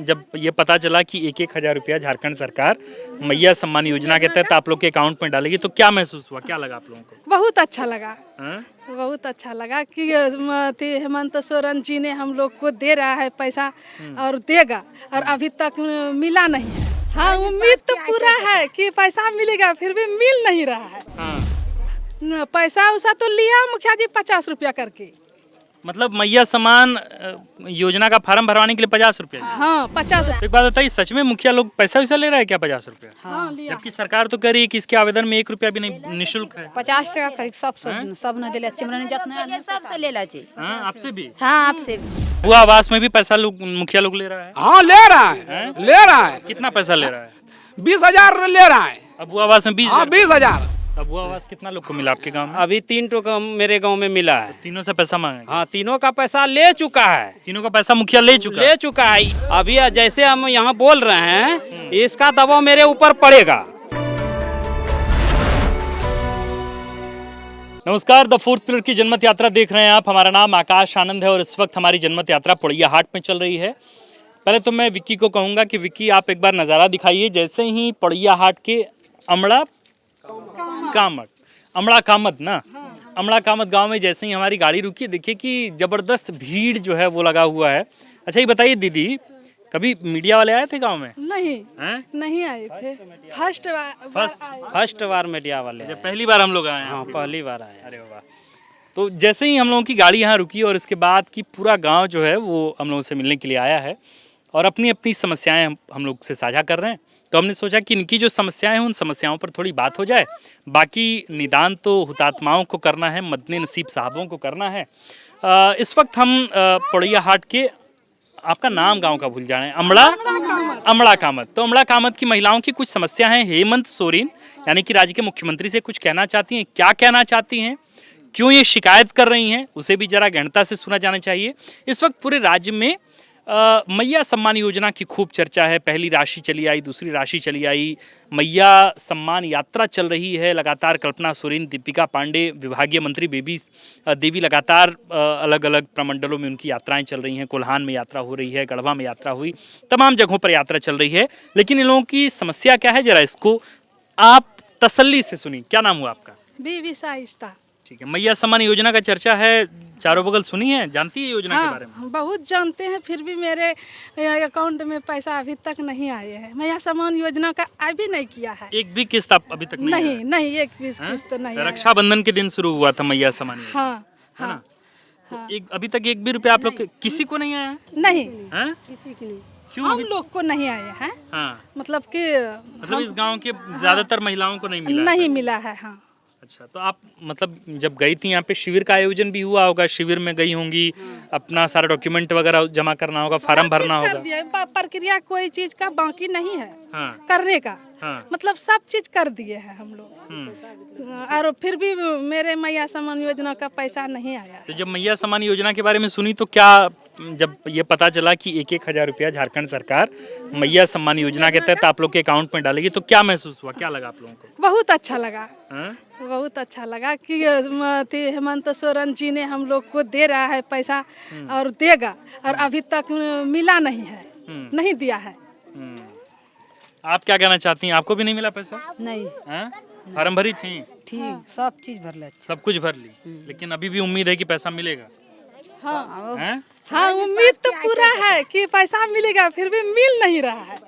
जब ये पता चला कि 1,000 रुपया झारखंड सरकार मैया सम्मान योजना के तहत आप लोग के अकाउंट में डालेगी, तो क्या महसूस हुआ, क्या लगा आप लोगों को? बहुत अच्छा लगा। हाँ? बहुत अच्छा लगा कि हेमंत सोरेन जी ने हम लोग को दे रहा है पैसा और देगा, और अभी तक मिला नहीं है। हाँ, उम्मीद तो पूरा है कि पैसा मिलेगा, फिर भी मिल नहीं रहा है। हाँ। पैसा उसा तो लिया मुखिया जी 50 रुपया करके। मतलब मैया सम्मान योजना का फॉर्म भरवाने के लिए 50 रुपया? हाँ, 50। तो एक बात बताइए, सच में मुखिया लोग पैसा वैसा ले रहा है क्या 50 रुपया? हाँ, लिया। जबकि सरकार तो कह रही है कि इसके आवेदन में 1 रुपया भी नहीं, निःशुल्क है। 50 टका खरीद सब न दिले, चिमरन जितना सबसे ले ला छी। हाँ, आपसे भी? हाँ, आपसे भी। हुआ आवास में भी पैसा लोग मुखिया लोग ले रहा है? हाँ, ले रहा है, ले रहा है। कितना पैसा ले रहा है? 20,000 ले रहा है। अबू आवास में 20? हाँ, 20,000। अबू आवास कितना लोग को मिला आपके गांव में? अभी 3 टोकन मेरे गांव में मिला है। तीनों से पैसा मांगे? हाँ, तीनों का पैसा ले चुका है। तीनों का पैसा मुखिया ले चुका है। अभी जैसे हम यहाँ बोल रहे हैं, इसका दबाव मेरे ऊपर पड़ेगा। नमस्कार, द फोर्थ पिलर की जनमत यात्रा देख रहे हैं आप। हमारा नाम आकाश आनंद है और इस वक्त हमारी जनमत यात्रा पोड़ैया हाट में चल रही है। पहले तो मैं विक्की को कहूँगा कि विक्की, आप एक बार नज़ारा दिखाइए। जैसे ही पोड़ैया हाट के अमड़ा कामत गांव में जैसे ही हमारी गाड़ी रुकी, देखिए कि ज़बरदस्त भीड़ जो है वो लगा हुआ है। अच्छा, ये बताइए दीदी, कभी मीडिया वाले आए थे गांव में? नहीं आए थे। फर्स्ट बार मीडिया वाले। पहली बार हम लोग आए हैं? हाँ, पहली बार आए। अरे वाह। तो जैसे ही हम लोगों की गाड़ी यहाँ रुकी और इसके बाद की पूरा गांव जो है वो हम लोगों से मिलने के लिए आया है और अपनी अपनी समस्याएं हम लोग से साझा कर रहे हैं। तो हमने सोचा कि इनकी जो समस्याएं हैं उन समस्याओं पर थोड़ी बात हो जाए। बाकी निदान तो हुतात्माओं को करना है, मदने नसीब साहबों को करना है। इस वक्त हम पोड़ैया हाट के, आपका नाम गांव का भूल जाए, अमड़ा कामत। तो अमड़ा कामत की महिलाओं की कुछ समस्या है। हेमंत सोरेन यानी कि राज्य के मुख्यमंत्री से कुछ कहना चाहती हैं। क्या कहना चाहती हैं, क्यों ये शिकायत कर रही हैं, उसे भी जरा गहनता से सुना जाना चाहिए। इस वक्त पूरे राज्य में मैया सम्मान योजना की खूब चर्चा है। पहली राशि चली आई, दूसरी राशि चली आई, मैया सम्मान यात्रा चल रही है लगातार। कल्पना सोरेन, दीपिका पांडे, विभागीय मंत्री बेबी देवी लगातार अलग अलग प्रमंडलों में उनकी यात्राएं चल रही हैं। कोल्हान में यात्रा हो रही है, गढ़वा में यात्रा हुई, तमाम जगहों पर यात्रा चल रही है। लेकिन इन लोगों की समस्या क्या है, जरा इसको आप तसल्ली से सुनिए। क्या नाम हुआ आपका? बीबी साइस्ता। ठीक है, मैया सम्मान योजना का चर्चा है, चारों बगल सुनी है, जानती है योजना के बारे में? बहुत जानते हैं, फिर भी मेरे अकाउंट में पैसा अभी तक नहीं आए हैं। मैया सम्मान योजना का अभी नहीं किया है। एक भी किस्त आप अभी तक नहीं, एक भी किस्त नहीं। रक्षाबंधन के दिन शुरू हुआ था मैया सम्मान योजना। हाँ। तो अभी तक 1 भी रुपया आप लोग किसी को नहीं आया? नहीं, किसी को नहीं। क्यों? हम लोग को नहीं आए हैं। मतलब इस गांव के ज्यादातर महिलाओं को नहीं मिला है। हाँ। अच्छा, तो आप मतलब जब गई थी यहाँ पे, शिविर का आयोजन भी हुआ होगा, शिविर में गई होंगी, अपना सारा डॉक्यूमेंट वगैरह जमा करना होगा, फॉर्म भरना होगा। प्रक्रिया कोई चीज का बाकी नहीं है करने का। मतलब सब चीज कर दिए हैं हम लोग, और फिर भी मेरे मैया सम्मान योजना का पैसा नहीं आया। तो जब मैया सम्मान योजना के बारे में सुनी तो क्या, जब ये पता चला कि 1,000 रुपया झारखंड सरकार मैया सम्मान योजना के तहत आप लोग के अकाउंट में डालेगी, तो क्या महसूस हुआ, क्या लगा आप लोगों को? बहुत अच्छा लगा। बहुत अच्छा लगा कि हेमंत सोरेन जी ने हम लोग को दे रहा है पैसा और देगा, और अभी तक मिला नहीं है, नहीं दिया है। आप क्या कहना चाहती हैं, आपको भी नहीं मिला पैसा? नहीं। फॉर्म भरी थी? ठीक, सब चीज भर ले, सब कुछ भर ली, लेकिन अभी भी उम्मीद है कि पैसा मिलेगा? हाँ, उम्मीद तो पूरा है कि पैसा मिलेगा, फिर भी मिल नहीं रहा है।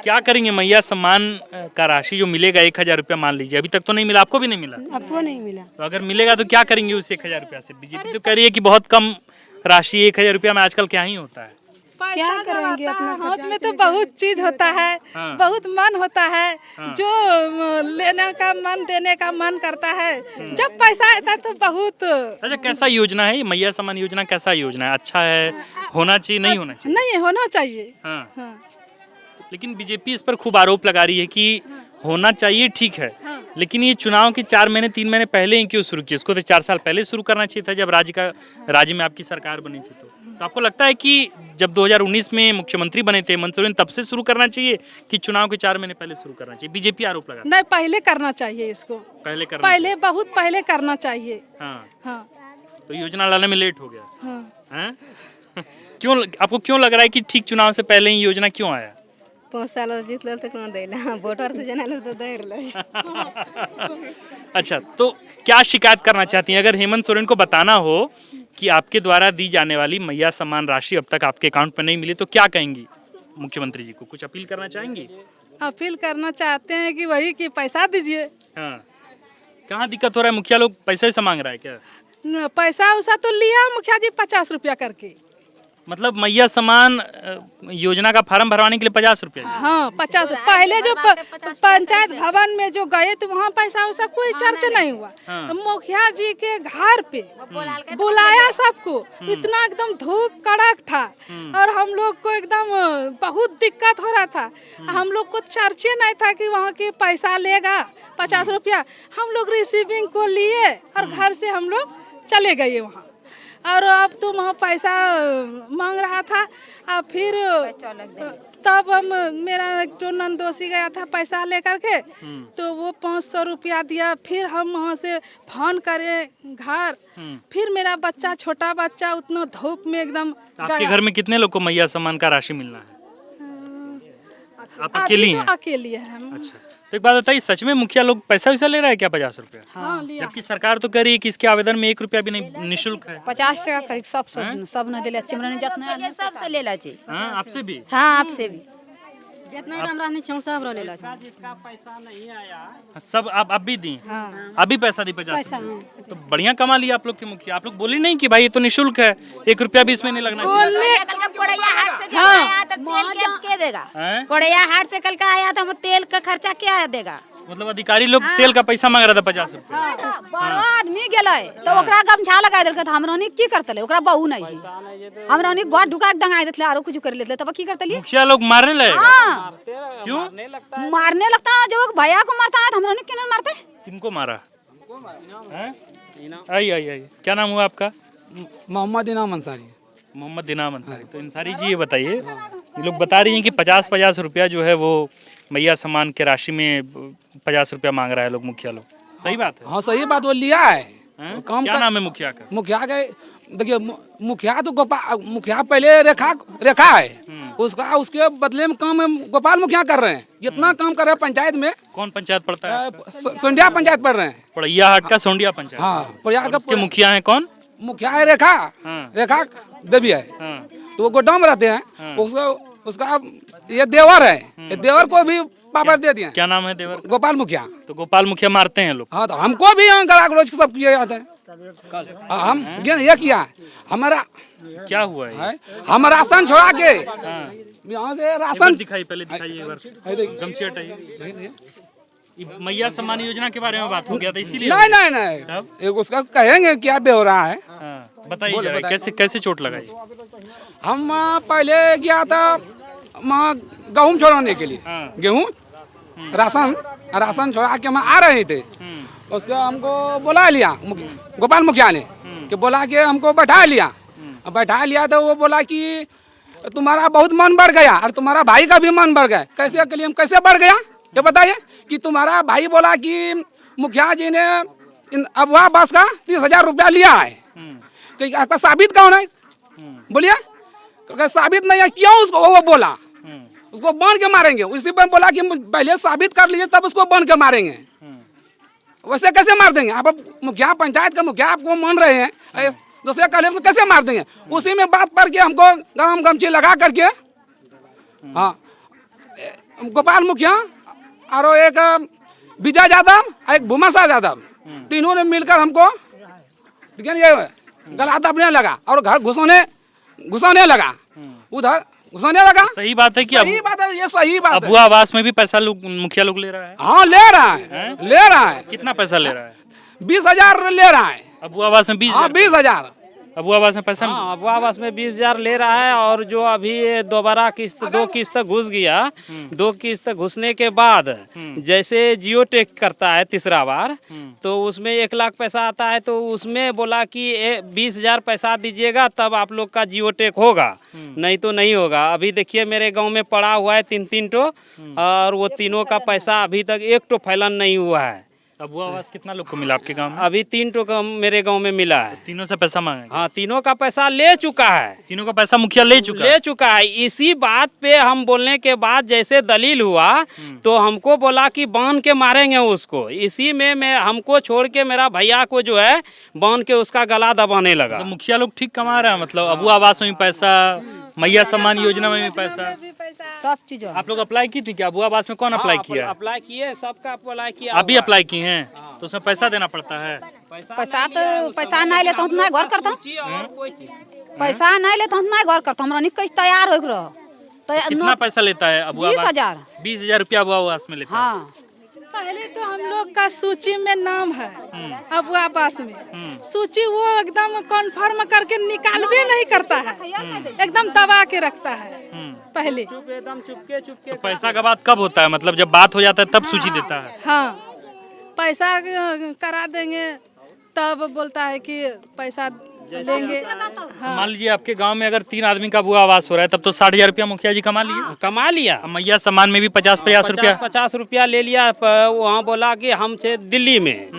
क्या करेंगे, मैया सम्मान का राशि जो मिलेगा 1,000 रुपया, मान लीजिए अभी तक तो नहीं मिला, आपको भी नहीं मिला? आपको नहीं मिला। तो अगर मिलेगा तो क्या करेंगे उस 1,000 रुपया से? बीजेपी तो कह रही है कि बहुत कम राशि, 1,000 रुपया में आजकल क्या ही होता है। क्या करेंगे, अपना हाथ में तो बहुत चीज होता है। बहुत मन होता है, जो लेने का मन, देने का मन करता है। जब पैसा आता है तो बहुत। अच्छा, कैसा योजना है मैया सम्मान योजना? कैसा योजना है? अच्छा है, होना चाहिए, नहीं होना चाहिए? नहीं, होना चाहिए। लेकिन बीजेपी इस पर खूब आरोप लगा रही है कि होना चाहिए, ठीक है, लेकिन ये चुनाव के 4 महीने 3 महीने पहले ही क्यों शुरू किया? इसको तो 4 साल पहले शुरू करना चाहिए था, जब राज्य में आपकी सरकार बनी थी। तो आपको लगता है कि जब 2019 में मुख्यमंत्री बने थे हेमंत सोरेन, तब से शुरू करना चाहिए कि चुनाव के 4 महीने पहले शुरू करना चाहिए? बीजेपी आरोप लगा। नहीं, पहले करना चाहिए इसको। पहले बहुत पहले करना चाहिए। तो योजना लाने में लेट हो गया। क्यों आपको क्यों लग रहा है कि ठीक चुनाव से पहले ही योजना क्यों आया? 5 साल जीत लेल तक न देला वोटर से जनाल तो दे रहल अच्छा, तो क्या शिकायत करना चाहती हैं? अगर हेमंत सोरेन को बताना हो कि आपके द्वारा दी जाने वाली मैया सम्मान राशि अब तक आपके अकाउंट में नहीं मिली, तो क्या कहेंगी मुख्यमंत्री जी को? कुछ अपील करना चाहेंगी? अपील करना चाहते हैं कि वही कि पैसा दीजिए। हाँ, कहाँ दिक्कत हो रहा है? मुखिया लोग पैसा वैसा मांग रहा है क्या? पैसा उसा तो लिया मुखिया जी 50 रुपया करके। मतलब मैया सम्मान योजना का फॉर्म भरवाने के लिए 50 रुपया? हाँ 50। पहले जो पंचायत भवन में जो गए तो वहाँ पैसा वैसा कोई चर्चा नहीं हुआ। मुखिया जी के घर पे बुलाया सबको, इतना एकदम धूप कड़क था और हम लोग को एकदम बहुत दिक्कत हो रहा था। हम लोग को चर्चे नहीं था कि वहाँ के पैसा लेगा 50 रुपया। हम लोग रिसीविंग को लिए और घर से हम लोग चले गए वहाँ। और अब तो वहाँ पैसा मांग रहा था। अब फिर तब हम मेरा एक तो नंदोसी गया था पैसा लेकर के, तो वो 500 रुपया दिया। फिर हम वहाँ से फोन करे घर, फिर मेरा बच्चा छोटा बच्चा उतना धूप में एकदम आपके घर में कितने लोग को मैया सम्मान का राशि मिलना है? आप अकेली हैं? अकेली है हम। अच्छा, तो एक बात बताइए, सच में मुखिया लोग पैसा वैसा ले रहा है क्या 50 रुपया? हाँ लिया। जबकि सरकार तो कह रही है कि इसके आवेदन में 1 रुपया भी नहीं, निःशुल्क है। 50 टका करीब सब न देला चिमरन जितना सबसे लेला छी। हाँ, आपसे भी? हाँ आपसे भी जितना हमरा नहीं छौ सब लेला छी। जिसका पैसा नहीं आया सब आप अब भी दी? हाँ अभी पैसा दी 50 रुपया? तो बढ़िया कमा लिया आप लोग के मुखिया। आप लोग बोली नहीं कि भाई ये तो निःशुल्क है, 1 रुपया भी इसमें नहीं लगना चाहिए? पड़ैया हाट से आया तो तेल के देगा? हैं? पड़ैया हाट से कल का आया तो हम तेल का खर्चा क्या देगा? मतलब अधिकारी लोग तेल का पैसा मांग रहा था 50 रुपया। बड़ो आदमी गेलै तो ओकरा गमछा लगा देलकै, हमरानी की करतले? ओकरा बहू नहीं छै, हमरानी गोड़ ढुका के डंगा देतले आरो कुछ कर लेतले, तब की करतली? मुखिया लोग मारने लगे? हाँ क्यों? मारने लगता है। जो भैया को मारता है तो हमरानी किन मारते? किनको मारा? आई आई आई, क्या नाम हुआ आपका? मोहम्मद इनाम अंसारी। मोहम्मद इनाम अंसारी। तो अंसारी जी ये बताइए, ये लोग बता रही हैं कि 50-50 रुपया जो है वो मैया सम्मान के राशि में 50 रुपया मांग रहा है लोग, मुखिया लोग। सही बात है? हाँ सही बात, वो लिया है। हैं? काम क्या नाम है मुखिया का? मुखिया के देखिए, मुखिया तो गोपाल मुखिया पहले रेखा है, उसका उसके बदले में काम गोपाल मुखिया कर रहे हैं। जितना काम कर रहे हैं पंचायत में। कौन पंचायत पड़ता है? सोंडिया पंचायत पढ़ रहे हैं। पड़ैया हाट का सोंडिया पंचायत। हाँ और उसके मुखिया हैं कौन? मुखिया है रेखा। हाँ। रेखा देवी है। हाँ। तो वो गोडाउन में रहते हैं। उसका ये देवर है, ये देवर को भी पावर दे दिया। क्या नाम है देवर? गोपाल मुखिया। तो गोपाल मुखिया मारते हैं लोग? हाँ, तो हमको भी यहाँ ग्राहक रोज सब किया जाता है। हम ये किया हमारा क्या हुआ है? हम राशन छोड़ा के हाँ। यहाँ से राशन दिखाई, पहले दिखाइए एक बार, गमछी हटाइए। ये मैया सम्मान योजना के बारे में बात हो गया था इसीलिए? नहीं, उसका कहेंगे क्या बे हो रहा है। हाँ, बताइए जरा, कैसे चोट लगाई? हम पहले गया था वहाँ गेहूँ छोड़ाने के लिए। हाँ। गेहूँ राशन छोड़ा के हम आ रहे थे। उसको हमको बुला लिया गोपाल मुखिया ने, कि बुला के हमको बैठा लिया तो वो बोला कि तुम्हारा बहुत मन बढ़ गया और तुम्हारा भाई का भी मन बढ़ गया। कैसे के लिए? हम कैसे बढ़ गया ये बताइए? कि तुम्हारा भाई बोला कि मुखिया जी ने अबुआ बस का 30,000 रुपया लिया है, कि आपका साबित कौन है? बोलिए, साबित नहीं है। क्यों उसको वो बोला? उसको बांध के मारेंगे। उसी पर बोला कि पहले साबित कर लीजिए तब उसको बांध के मारेंगे। वैसे कैसे मार देंगे? आप मुखिया, पंचायत का मुखिया आपको मान रहे हैं, दूसरे कलेम से कैसे मार देंगे? उसी में बात पर के हमको गरम गमछी लगा करके, हाँ, गोपाल मुखिया और एक विजय यादव, एक भूमाशा यादव, तीनों ने मिलकर हमको ये गला दबने लगा और घर घुसाने लगा, उधर घुसाने लगा। सही बात है कि सही बात है, ये सही बात है। अबुआ आवास में भी पैसा मुखिया लोग ले रहा है? हाँ ले रहा है। कितना पैसा ले रहा है? 20,000 ले रहा है। अबुआ आवास में 20,000? हाँ 20,000। अबुआ आवास में पैसा? हाँ, अबुआ आवास में 20,000 ले रहा है। और जो अभी दोबारा दो किस्त घुस गया, 2 किस्त घुसने के बाद जैसे जियो टेक करता है तीसरा बार, तो उसमें 1 लाख पैसा आता है। तो उसमें बोला कि 20,000 पैसा दीजिएगा तब आप लोग का जियो टेक होगा, नहीं तो नहीं होगा। अभी देखिए मेरे गांव में पड़ा हुआ है 3-3 टो, और वो तीनों का पैसा अभी तक 1 टो फैलन नहीं हुआ है। अबुआ आवास कितना लोग को मिला आपके गांव में? अभी 3 टोकन मेरे गांव में मिला है। तीनों से पैसा मांगा? हाँ, तीनों का पैसा ले चुका है। तीनों का पैसा मुखिया ले चुका ले चुका है। इसी बात पे हम बोलने के बाद जैसे दलील हुआ तो हमको बोला कि बांध के मारेंगे उसको। इसी में मैं हमको छोड़ के मेरा भैया को जो है बांध के उसका गला दबाने लगा। तो मुखिया लोग ठीक कमा रहे हैं, मतलब अबुआ आवास में भी पैसा, मैया सम्मान योजना में भी पैसा। सब चीजों आप लोग अप्लाई की थी क्या? अबुआ आवास में कौन अप्लाई किया? अप्लाई किए, सबका अप्लाई किया। आप भी अप्लाई की हैं? तो उसमें पैसा देना पड़ता है? पैसा नहीं लेता हूँ तो नहीं घर करता हूँ। पैसा नहीं लेता हूँ तो नहीं घर करता हूँ। हमरा नहीं कैसे तैयार हो रहो। कितना पैसा लेता है अबुआ आवास? 20,000। 20,000 रुपया अबुआ आवास में लेता है? हाँ, पहले तो हम लोग का सूची में नाम है अबुआ आवास में। सूची वो एकदम कन्फर्म करके निकालबे नहीं करता है, एकदम दबा के रखता है पहले। एकदम चुपके तो पैसा का बात कब होता है? मतलब जब बात हो जाता है तब सूची देता है? हाँ, पैसा करा देंगे तब बोलता है कि पैसा लेंगे। हाँ। मान लीजिए आपके गांव में अगर 3 आदमी का अबुआ आवास हो रहा है तब तो 60,000 रुपया मुखिया जी कमा लिए। कमा लिया। अब मैया सम्मान में भी 50-50 रुपया। 50 रुपया ले लिया। वहाँ बोला कि हम थे दिल्ली में,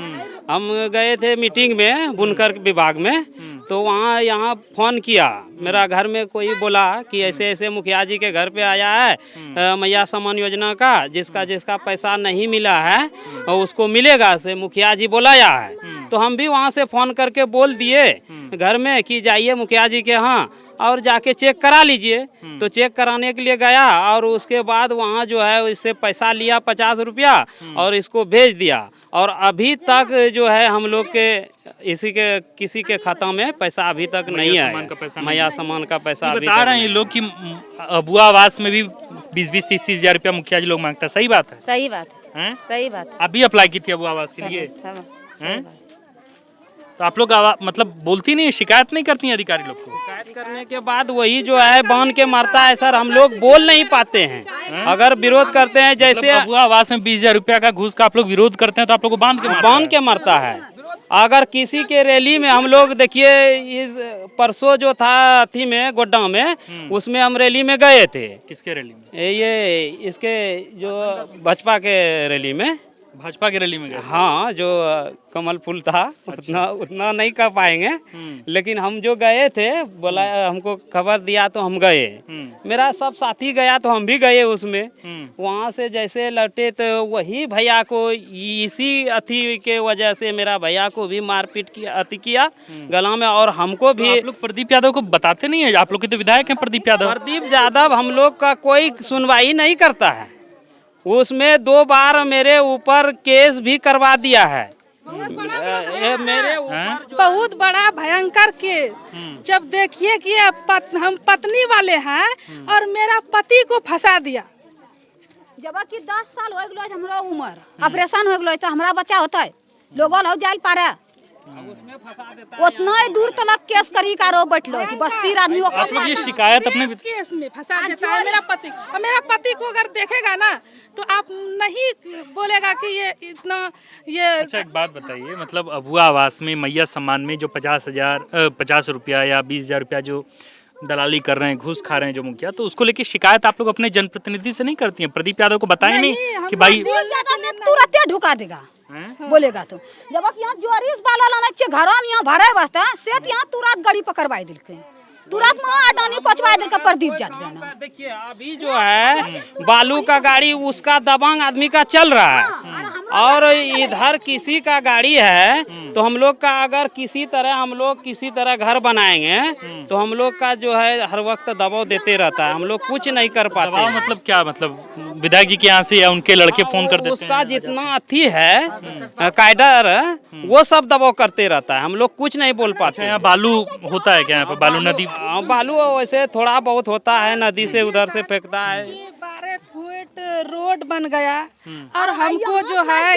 हम गए थे मीटिंग में बुनकर विभाग में। तो वहाँ यहाँ फोन किया, मेरा घर में कोई बोला कि ऐसे ऐसे मुखिया जी के घर पे आया है मैया सम्मान योजना का, जिसका पैसा नहीं मिला है और उसको मिलेगा से मुखिया जी बुलाया है। तो हम भी वहाँ से फोन करके बोल दिए घर में कि जाइए मुखिया जी के यहाँ और जाके चेक करा लीजिए। तो चेक कराने के लिए गया और उसके बाद वहाँ जो है इससे पैसा लिया 50 रुपया और इसको भेज दिया। और अभी तक जो है हम लोग के किसी के खाता में पैसा अभी तक नहीं आया। मैया सम्मान का पैसा अभी बता रहे हैं लोग कि अबुआ आवास में भी 20-30 हजार रुपया मुखिया जी लोग मांगता है। सही बात है? सही बात है, हैं? सही बात है। आप भी अप्लाई की थी अबुआ आवास के लिए? हैं? तो आप लोग मतलब बोलती नहीं, शिकायत नहीं करती हैं अधिकारी लोग को? शिकायत करने के बाद वही जो है बांध के मारता है सर। हम लोग बोल नहीं पाते हैं। अगर विरोध करते हैं जैसे अबुआ आवास में 20,000 रुपया का घूस का आप लोग विरोध करते हैं तो आप लोग को बांध के मारता है। अगर किसी के रैली में हम लोग देखिए, इस परसों जो था अथी में गोड्डा में, उसमें हम रैली में गए थे। किसके रैली में? ये इसके जो भाजपा के रैली में। भाजपा की रैली में गए? हाँ, जो कमल फूल था। उतना नहीं कर पाएंगे, लेकिन हम जो गए थे बोला, हमको खबर दिया तो हम गए। मेरा सब साथी गया तो हम भी गए उसमें। वहाँ से जैसे लौटे तो वही भैया को इसी अथी के वजह से मेरा भैया को भी मारपीट किया गला में। और हमको भी। आप लोग प्रदीप यादव को बताते नहीं है? आप लोग के तो विधायक हैं प्रदीप यादव। प्रदीप यादव हम लोग का कोई सुनवाई नहीं करता है। उसमें 2 बार मेरे ऊपर केस भी करवा दिया है। मेरे ऊपर बहुत बड़ा भयंकर केस। जब देखिए कि हम पत्नी वाले हैं और मेरा पति को फंसा दिया। जब कि 10 साल हो गए हमरा उम्र, ऑपरेशन हो गए तो हमरा बच्चा होता है, लोग हो जाए पारे उतना ही दूर तक केस करी कारो बैठलो बस्ती आदमी। आप लोग ये शिकायत अपने केस में फंसा देता है मेरा पति। और मेरा पति को अगर देखेगा ना तो आप नहीं बोलेगा कि ये इतना ये। अच्छा, एक बात बताइए, मतलब अबुआ आवास में मैया सम्मान में जो 50 रुपया या 20,000 रुपया जो दलाली कर रहे हैं, घूस खा रहे हैं जो मुखिया, तो उसको लेके शिकायत आप लोग अपने जनप्रतिनिधि से नहीं करती हैं? प्रदीप यादव को बताएं नहीं कि भाई तुरंत ढुका देगा बोलेगा तो। जब यहाँ जोरिस बाला लाना चाहिए घरों में यहाँ भरे बसता से यहाँ तुरंत गाड़ी पकड़वाई दिल तुरंत अडानी पहुंचवा दिल प्रदीप यादव। देखिए अभी जो है बालू का गाड़ी उसका दबंग आदमी का चल रहा है और इधर किसी का गाड़ी है। तो हम लोग का अगर किसी तरह घर बनाएंगे तो हम लोग का जो है हर वक्त दबाव देते रहता है। हम लोग कुछ नहीं कर पाते। दबाव मतलब क्या? मतलब विधायक जी के यहाँ से या उनके लड़के फोन कर देते हैं? उसका जितना अथी है कैडर वो सब दबाव करते रहता है। हम लोग कुछ नहीं बोल पाते। यहाँ बालू होता है क्या? यहाँ पर बालू नदी? बालू वैसे थोड़ा बहुत होता है, नदी से उधर से फेंकता है। 12 फुट रोड बन गया और हमको जो है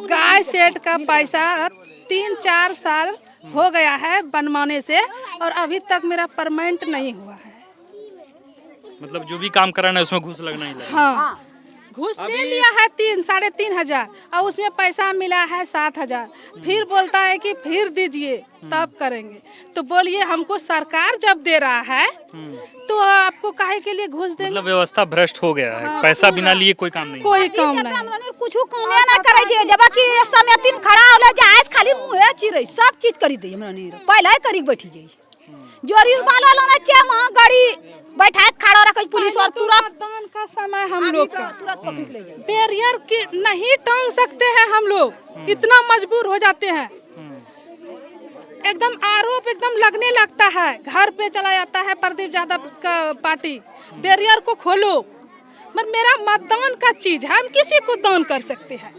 गाय सेट का पैसा 3-4 साल हो गया है बनवाने से और अभी तक मेरा परमानेंट नहीं हुआ है। मतलब जो भी काम कराना है उसमें घूस लगना ही लगेगा। हाँ, घूस ले लिया है 3-3.5 और उसमें पैसा मिला है 7,000। फिर बोलता है कि फिर दीजिए तब करेंगे। तो बोलिए हमको सरकार जब दे रहा है तो आपको काहे के लिए घूस देंगे? मतलब व्यवस्था भ्रष्ट हो गया है, पैसा बिना लिए कोई काम नहीं। कोई काम नहीं। कुछ कामे ना करे छे जब कि समय तीन खड़ा होला जहाज खाली मुंहे चिरै सब चीज करी दे हमरा नहीं पहले करी बैठी जाई जोरी बाल वाला ना चेमा गाड़ी बैठा खड़ा रखे पुलिस और तुरंत मतदान का समय हम लोग का तुरंत पकड़ के ले जाए। बैरियर की नहीं टांग सकते हैं हम लोग, इतना मजबूर हो जाते हैं। एकदम आरोप एकदम लगने लगता है। घर पे चला जाता है प्रदीप यादव का पार्टी, बैरियर को खोलो। पर मेरा मतदान का चीज है, हम किसी को दान कर सकते हैं।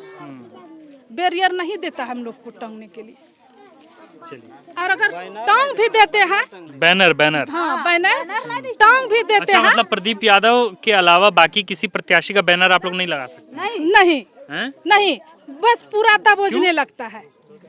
बैरियर नहीं देता हम लोग को टांगने के लिए। और अगर टांग भी देते हैं बैनर बैनर हाँ बैनर टांग भी देते अच्छा, हैं। मतलब प्रदीप यादव के अलावा बाकी किसी प्रत्याशी का बैनर आप लोग नहीं लगा सकते? नहीं हैं? नहीं, बस पूरा दबोचने लगता है।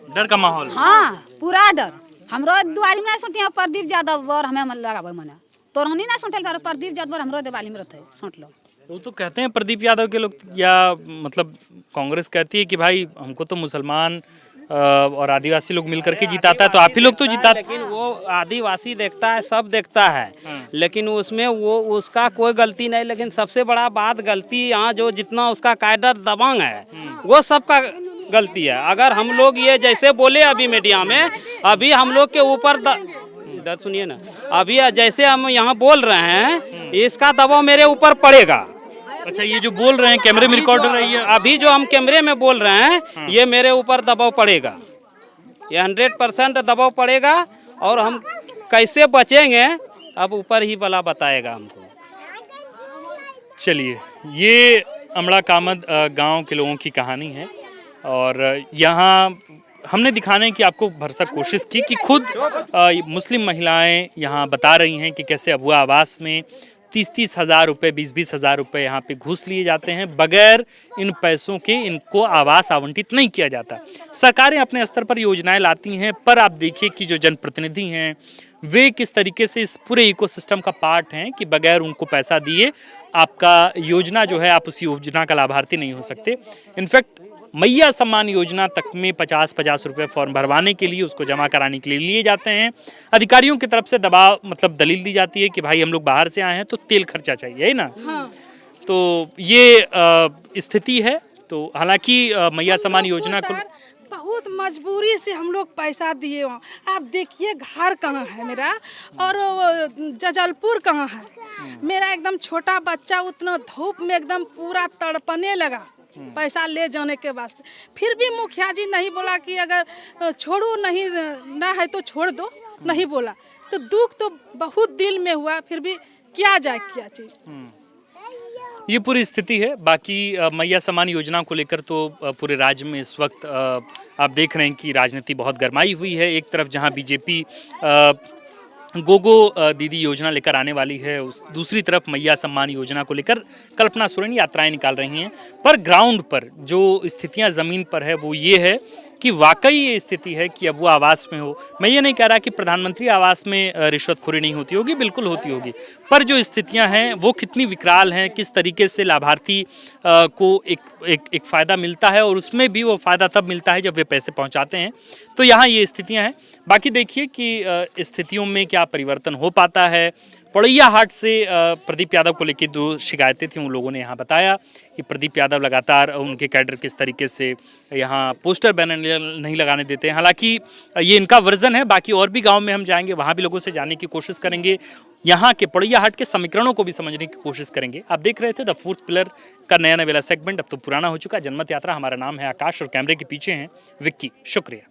डर का माहौल। हाँ पूरा डर हमरो दुआरी में सोटिया प्रदीप यादव और हमें मन लगावे मने तोर हनी ना सोटल बार प्रदीप यादव हमरो दिवाली में रहते सोट लो। वो तो कहते हैं प्रदीप यादव के लोग, या मतलब कांग्रेस कहती है कि भाई हमको तो मुसलमान और आदिवासी लोग मिलकर के जिताता है, तो आप ही लोग तो जिताते। लेकिन वो आदिवासी देखता है, सब देखता है, लेकिन उसमें वो उसका कोई गलती नहीं। लेकिन सबसे बड़ा बात गलती यहाँ जो जितना उसका कायदर दबंग है वो सबका गलती है। अगर हम लोग ये जैसे बोले अभी मीडिया में, अभी हम लोग के ऊपर इधर सुनिए ना, अभी जैसे हम यहाँ बोल रहे हैं इसका दबाव मेरे ऊपर पड़ेगा। अच्छा, ये जो बोल रहे हैं कैमरे में रिकॉर्ड हो रही है, अभी जो हम कैमरे में बोल रहे हैं ये मेरे ऊपर दबाव पड़ेगा, ये 100% दबाव पड़ेगा। और हम कैसे बचेंगे अब ऊपर ही भला बताएगा हमको। चलिए, ये अमड़ा कामद गांव के लोगों की कहानी है और यहाँ हमने दिखाने की आपको भरसक कोशिश की कि खुद मुस्लिम महिलाएं यहाँ बता रही हैं कि कैसे अबुआ आवास में 30-30 हज़ार रुपये, 20-20 हज़ार रुपये यहाँ पे घूस लिए जाते हैं। बगैर इन पैसों के इनको आवास आवंटित नहीं किया जाता। सरकारें अपने स्तर पर योजनाएं लाती हैं, पर आप देखिए कि जो जनप्रतिनिधि हैं वे किस तरीके से इस पूरे इकोसिस्टम का पार्ट हैं कि बगैर उनको पैसा दिए आपका योजना जो है, आप उस योजना का लाभार्थी नहीं हो सकते। इनफैक्ट मैया सम्मान योजना तक में 50-50 रुपये फॉर्म भरवाने के लिए, उसको जमा कराने के लिए लिए जाते हैं। अधिकारियों की तरफ से दबाव, मतलब दलील दी जाती है कि भाई हम लोग बाहर से आए हैं तो तेल खर्चा चाहिए, है ना। हाँ। तो ये स्थिति है। तो हालांकि मैया सम्मान योजना को बहुत मजबूरी से हम लोग पैसा दिए। आप देखिए घर कहाँ है मेरा और जजलपुर कहाँ है मेरा। एकदम छोटा बच्चा उतना धूप में एकदम पूरा तड़पने लगा पैसा ले जाने के वास्ते। फिर भी मुखिया जी नहीं बोला कि अगर छोड़ो, नहीं ना है तो छोड़ दो, नहीं बोला। तो दुख तो बहुत दिल में हुआ, फिर भी किया जाए क्या चीज। ये पूरी स्थिति है। बाकी मैया सम्मान योजना को लेकर तो पूरे राज्य में इस वक्त आप देख रहे हैं कि राजनीति बहुत गरमाई हुई है। एक तरफ जहां बीजेपी गोगो दीदी योजना लेकर आने वाली है, उस दूसरी तरफ मैया सम्मान योजना को लेकर कल्पना सोरेन यात्राएं निकाल रही हैं। पर ग्राउंड पर जो स्थितियां ज़मीन पर है वो ये है कि वाकई ये स्थिति है कि अब वो आवास में हो। मैं ये नहीं कह रहा कि प्रधानमंत्री आवास में रिश्वतखोरी नहीं होती होगी, बिल्कुल होती होगी, पर जो स्थितियां हैं वो कितनी विकराल हैं, किस तरीके से लाभार्थी को एक फ़ायदा मिलता है और उसमें भी वो फ़ायदा तब मिलता है जब वे पैसे पहुंचाते हैं। तो यहाँ ये स्थितियां हैं। बाकी देखिए कि स्थितियों में क्या परिवर्तन हो पाता है। पड़ैया हाट से प्रदीप यादव को लेकर 2 शिकायतें थीं, उन लोगों ने यहाँ बताया कि प्रदीप यादव लगातार उनके कैडर किस तरीके से यहाँ पोस्टर बैनर नहीं लगाने देते हैं। हालांकि ये इनका वर्जन है, बाकी और भी गांव में हम जाएंगे, वहाँ भी लोगों से जानने की कोशिश करेंगे, यहाँ के पड़ैया हाट के समीकरणों को भी समझने की कोशिश करेंगे। आप देख रहे थे द फोर्थ पिलर का नया नवेला सेगमेंट, अब तो पुराना हो चुका। जनमत यात्रा, हमारा नाम है आकाश और कैमरे के पीछे हैं विक्की। शुक्रिया।